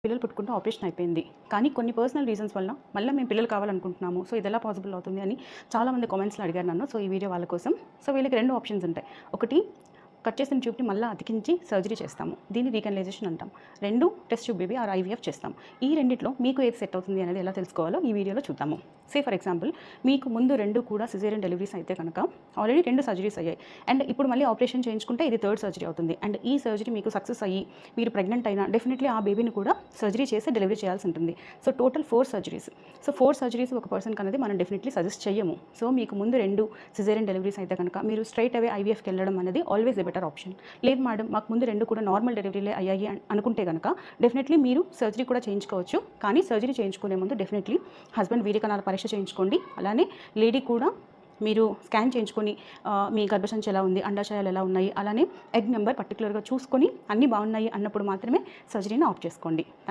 పిల్లలు పుట్టుకుంటే ఆపరేషన్ అయిపోయింది. కానీ కొన్ని పర్సనల్ రీజన్స్ వల్ల మళ్ళీ మేము పిల్లలు కావాలనుకుంటున్నాము. సో ఇదెలా పాసిబుల్ అవుతుంది అని చాలామంది కామెంట్స్‌లో అడిగారు నన్ను. సో ఈ వీడియో వాళ్ళ కోసం. సో వీళ్ళకి 2 ఆప్షన్స్ ఉంటాయి. ఒకటి కట్ చేసిన ట్యూబ్‌ని మళ్ళీ అతికించి సర్జరీ చేస్తాము. దీన్ని రీకనలైజేషన్ అంటాం. 2 test tube baby or IVF చేస్తాం. ఈ రెండిట్లో మీకు ఏది సెట్ అవుతుంది అనేది ఎలా తెలుసుకోవాలో ఈ వీడియోలో చూద్దాము. ఫర్ ఎగ్జాంపుల్ మీకు ముందు 2 కూడా సిజేరియన్ డెలివరీస్ అయితే కనుక ఆల్రెడీ 2 సర్జరీస్ అయ్యాయి. అండ్ ఇప్పుడు మళ్ళీ ఆపరేషన్ చేయించుకుంటే ఇది 3rd సర్జరీ అవుతుంది. అండ్ ఈ సర్జరీ మీకు సక్సెస్ అయ్యి మీరు ప్రెగ్నెంట్ అయినా డెఫినెట్లీ ఆ బేబీని కూడా సర్జరీ చేసి డెలివరీ చేయాల్సి ఉంటుంది. So total 4 surgeries. So 4 surgeries ఒక పర్సన్కి అనేది మనం డెఫినెట్లీ సజెస్ట్ చేయము. సో మీకు ముందు 2 సిజేరియన్ డెలివరీస్ అయితే కనుక మీరు స్ట్రైట్ అవే ఐవీఎఫ్కి వెళ్ళడం అనేది ఆల్వేస్ ఎ బెటర్ ఆప్షన్. లేదు మేడం మాకు ముందు 2 కూడా నార్మల్ డెలివరీలే అయ్యాయి అనుకుంటే కనుక డెఫినెట్లీ మీరు సర్జరీ కూడా చేయించుకోవచ్చు. కానీ సర్జరీ చేయించుకునే ముందు డెఫినెట్లీ హస్బెండ్ వీర్యకణాల పరీక్ష చేయించుకోండి. అలానే లేడీ కూడా మీరు స్కాన్ చేయించుకొని మీ గర్భసంచి ఎలా ఉంది, అండాశయాలు ఎలా ఉన్నాయి, అలానే ఎగ్ నెంబర్ పర్టికులర్గా చూసుకొని అన్నీ బాగున్నాయి అన్నప్పుడు మాత్రమే సర్జరీని ఆప్ చేసుకోండి.